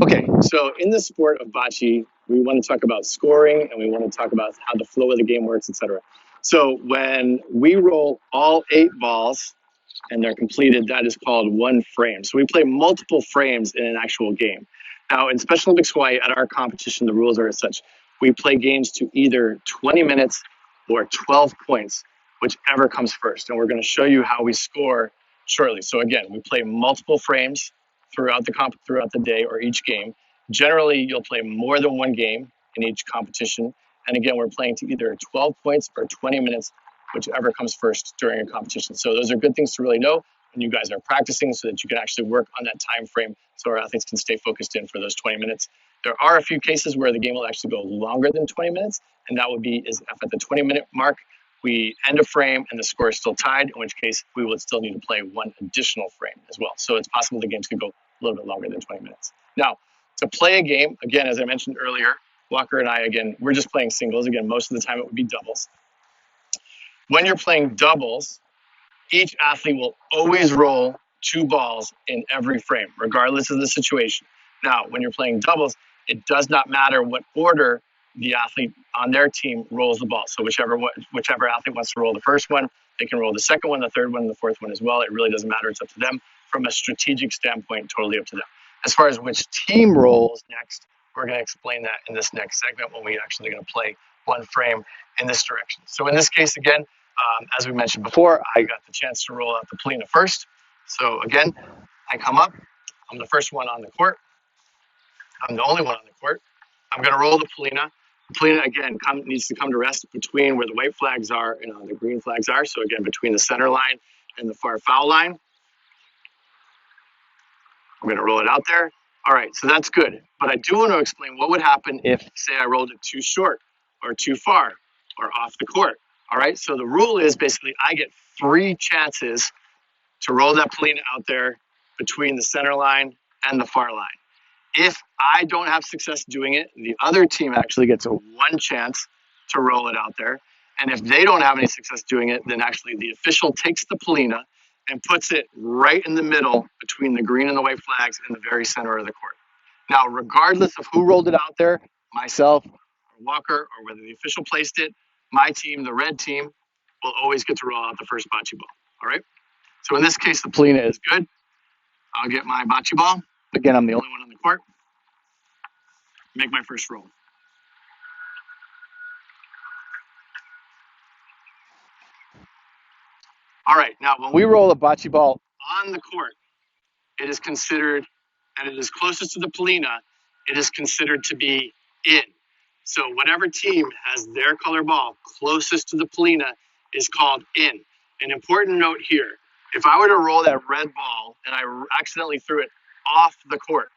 Okay, so in the sport of bocce, we want to talk about scoring and we want to talk about how the flow of the game works, etc. So when we roll all 8 balls and they're completed, that is called one frame. So we play multiple frames in an actual game. Now, in Special Olympics Hawaii, at our competition, the rules are as such. We play games to either 20 minutes or 12 points, whichever comes first. And we're going to show you how we score shortly. So again, we play multiple frames throughout the day or each game. Generally, you'll play more than one game in each competition. And again, we're playing to either 12 points or 20 minutes, whichever comes first during a competition. So those are good things to really know when you guys are practicing so that you can actually work on that time frame so our athletes can stay focused in for those 20 minutes. There are a few cases where the game will actually go longer than 20 minutes, and that would be if at the 20-minute mark, we end a frame and the score is still tied, in which case we would still need to play one additional frame as well. So it's possible the games could go a little bit longer than 20 minutes. Now, to play a game, again, as I mentioned earlier, Walker and I, again, we're just playing singles. Again, most of the time it would be doubles. When you're playing doubles, each athlete will always roll 2 balls in every frame, regardless of the situation. Now, when you're playing doubles, it does not matter what order the athlete on their team rolls the ball. So whichever athlete wants to roll the first one, they can roll the second one, the third one, and the fourth one as well. It really doesn't matter. It's up to them. From a strategic standpoint, totally up to them. As far as which team rolls next, we're going to explain that in this next segment when we're actually going to play one frame in this direction. So in this case, again, as we mentioned before, I got the chance to roll out the Polina first. So again, I come up. I'm the first one on the court. I'm the only one on the court. I'm going to roll the Polina. The Polina, again, needs to come to rest between where the white flags are and the green flags are. So again, between the center line and the far foul line. I'm going to roll it out there. All right, so that's good. But I do want to explain what would happen if, say, I rolled it too short or too far or off the court. All right, so the rule is basically I get 3 chances to roll that Polina out there between the center line and the far line. If I don't have success doing it, the other team actually gets a 1 chance to roll it out there. And if they don't have any success doing it, then actually the official takes the Polina and puts it right in the middle between the green and the white flags in the very center of the court. Now, regardless of who rolled it out there, myself or Walker, or whether the official placed it, my team, the red team, will always get to roll out the first bocce ball. All right? So in this case, the Polina is good. I'll get my bocce ball. Again, I'm the only one on the court. Make my first roll. All right, now when we roll a bocce ball on the court, it is considered, and it is closest to the Polina, it is considered to be in. So whatever team has their color ball closest to the Polina is called in. An important note here, if I were to roll that red ball and I accidentally threw it off the court,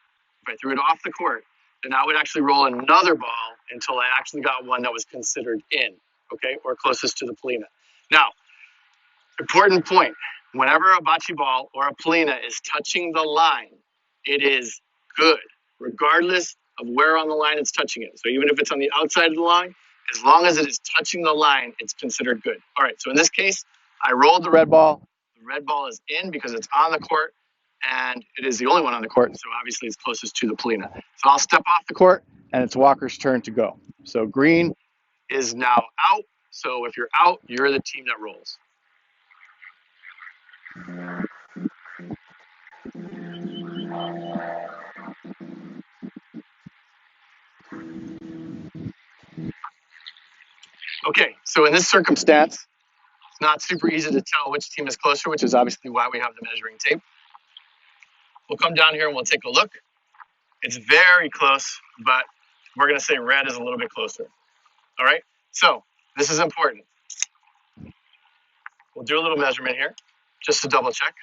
if I threw it off the court, then I would actually roll another ball until I actually got one that was considered in, okay, or closest to the Polina. Now, important point, whenever a bocce ball or a Polina is touching the line, it is good, regardless of where on the line it's touching it. So even if it's on the outside of the line, as long as it is touching the line, it's considered good. All right, so in this case, I rolled the red ball. The red ball is in because it's on the court, and it is the only one on the court, so obviously it's closest to the Polina. So I'll step off the court, and it's Walker's turn to go. So green is now out. So if you're out, you're the team that rolls. Okay, so in this circumstance, it's not super easy to tell which team is closer, which is obviously why we have the measuring tape. We'll come down here and we'll take a look. It's very close, but we're going to say red is a little bit closer. All right, so this is important. We'll do a little measurement here just to double check.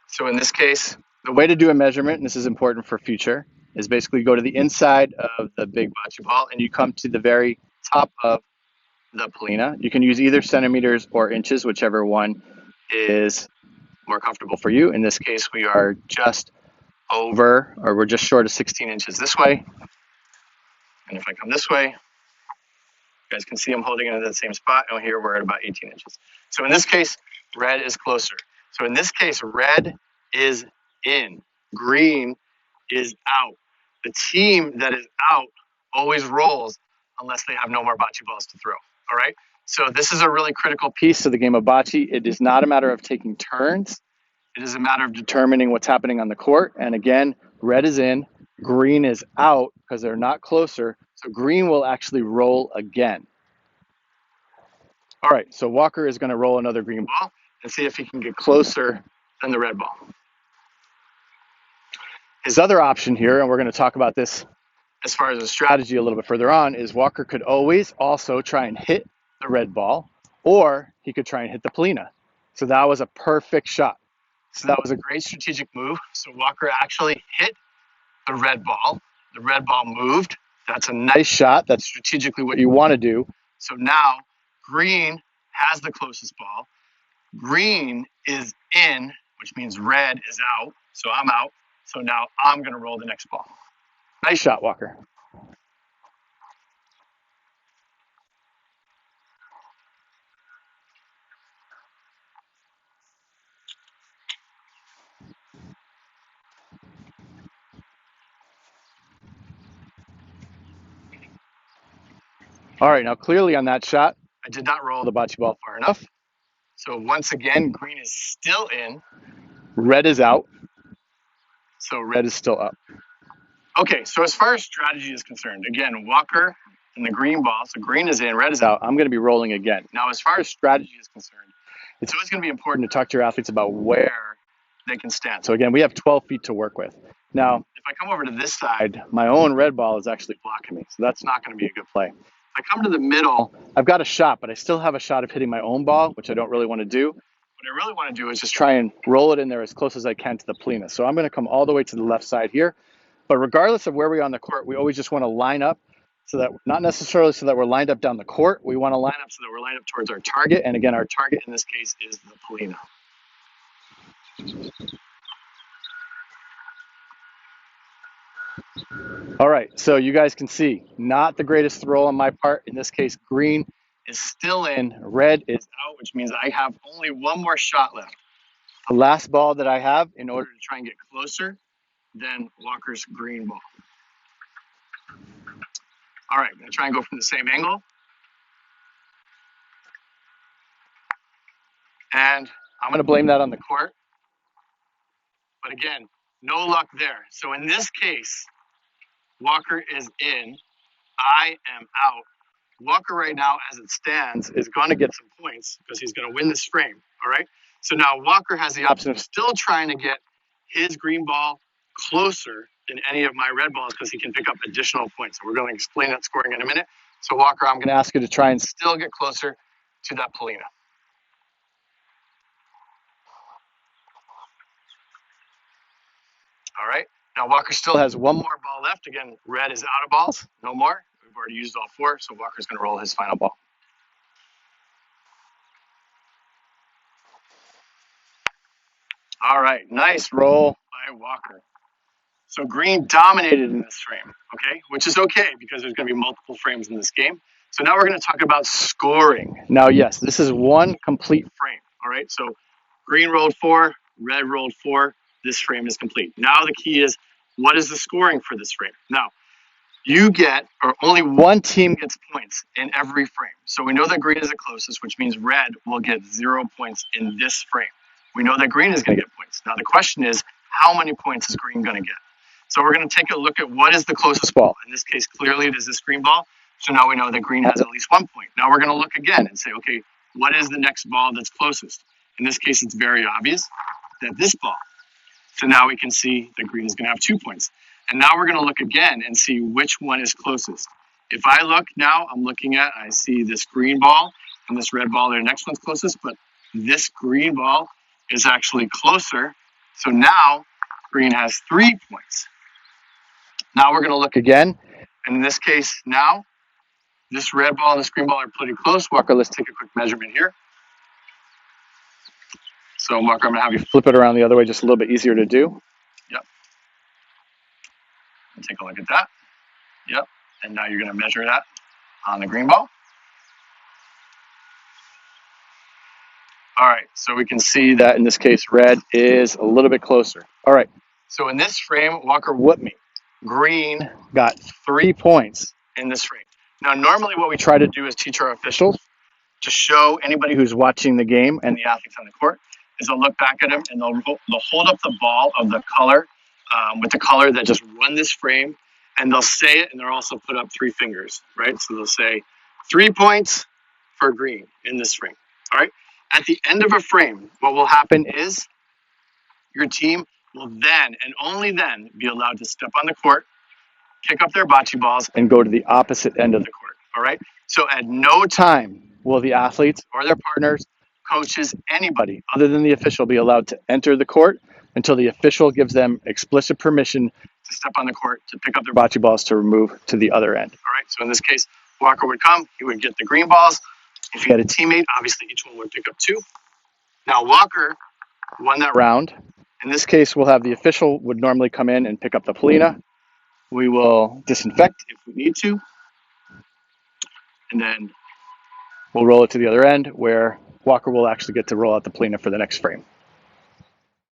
So in this case, the way to do a measurement, and this is important for future, is basically go to the inside of the big bocce ball and you come to the very top of the Polina. You can use either centimeters or inches, whichever one is more comfortable for you. In this case, we are just over, or we're just short of 16 inches this way. And if I come this way, you guys can see I'm holding it at the same spot. And here we're at about 18 inches. So in this case, red is closer. So in this case, red is in. Green is out. The team that is out always rolls unless they have no more bocce balls to throw. All right. So this is a really critical piece of the game of bocce. It is not a matter of taking turns. It is a matter of determining what's happening on the court. And again, red is in, green is out because they're not closer. So green will actually roll again. All right, so Walker is going to roll another green ball and see if he can get closer than the red ball. His other option here, and we're going to talk about this as far as a strategy a little bit further on, is Walker could always also try and hit the red ball, or he could try and hit the Polina. So that was a perfect shot. So that was a great strategic move. So Walker actually hit the red ball. The red ball moved. That's a nice shot. That's strategically what you want to do. So now green has the closest ball. Green is in, which means red is out. So I'm out. So now I'm going to roll the next ball. Nice shot, Walker. All right, now clearly on that shot, I did not roll the bocce ball far enough. So once again, green is still in, red is out, so red is still up. Okay, so as far as strategy is concerned, again, Walker and the green ball, so green is in, red is out, I'm going to be rolling again. Now, as far as strategy is concerned, it's always going to be important to talk to your athletes about where they can stand. So again, we have 12 feet to work with. Now, if I come over to this side, my own red ball is actually blocking me, so that's not going to be a good play. If I come to the middle, I've got a shot, but I still have a shot of hitting my own ball, which I don't really want to do. What I really want to do is just try and roll it in there as close as I can to the Polina. So I'm going to come all the way to the left side here. But regardless of where we are on the court, we always just want to line up so that, not necessarily so that we're lined up down the court. We want to line up so that we're lined up towards our target. And again, our target in this case is the Polina. All right, so you guys can see, not the greatest throw on my part. In this case, green is still in, red is out, which means I have only one more shot left. The last ball that I have in order to try and get closer than Walker's green ball. All right, I'm going to try and go from the same angle. And I'm going to blame that on the court. But again, no luck there. So in this case, Walker is in. I am out. Walker right now, as it stands, is going to get some points because he's going to win this frame. All right. So now Walker has the option of still trying to get his green ball closer than any of my red balls because he can pick up additional points. So we're going to explain that scoring in a minute. So Walker, I'm going to ask you to try and still get closer to that Polina. All right. Now Walker still has one more ball left. Again, red is out of balls. No more. We've already used all four, so Walker's going to roll his final ball. All right. Nice roll by Walker. So green dominated in this frame, okay, which is okay because there's going to be multiple frames in this game. So now we're going to talk about scoring. Now, yes, this is one complete frame. All right. So green rolled 4, red rolled 4. This frame is complete. Now the key is, what is the scoring for this frame? Now, you get, or only one team gets points in every frame. So we know that green is the closest, which means red will get 0 points in this frame. We know that green is going to get points. Now the question is, how many points is green going to get? So we're going to take a look at what is the closest ball. In this case, clearly it is this green ball. So now we know that green has at least 1 point. Now we're going to look again and say, okay, what is the next ball that's closest? In this case, it's very obvious that this ball. So now we can see that green is going to have 2 points. And now we're going to look again and see which one is closest. If I look now, I see this green ball and this red ball. Their next one's closest, but this green ball is actually closer. So now green has 3 points. Now we're going to look again. And in this case, now this red ball and this green ball are pretty close. Walker, let's take a quick measurement here. So Walker, I'm going to have you flip it around the other way, just a little bit easier to do. Yep. And take a look at that. Yep. And now you're going to measure that on the green ball. All right. So we can see that in this case, red is a little bit closer. All right. So in this frame, Walker whooped me. Green got 3 points in this frame. Now, normally what we try to do is teach our officials to show anybody who's watching the game and the athletes on the court is they'll look back at them and they'll hold up the ball of the color with the color that just won this frame, and they'll say it, and they'll also put up 3 fingers, right? So they'll say 3 points for green in this frame. All right. At the end of a frame, what will happen is your team will then and only then be allowed to step on the court, pick up their bocce balls, and go to the opposite end of the court. All right. So at no time will the athletes or their partners, coaches, anybody other than the official be allowed to enter the court until the official gives them explicit permission to step on the court to pick up their bocce balls to remove to the other end. All right. So in this case, Walker would come, he would get the green balls. If he had a teammate, obviously each one would pick up 2. Now Walker won that round. In this case, we'll have the official would normally come in and pick up the Polina. We will disinfect if we need to. And then we'll roll it to the other end where Walker will actually get to roll out the Polina for the next frame.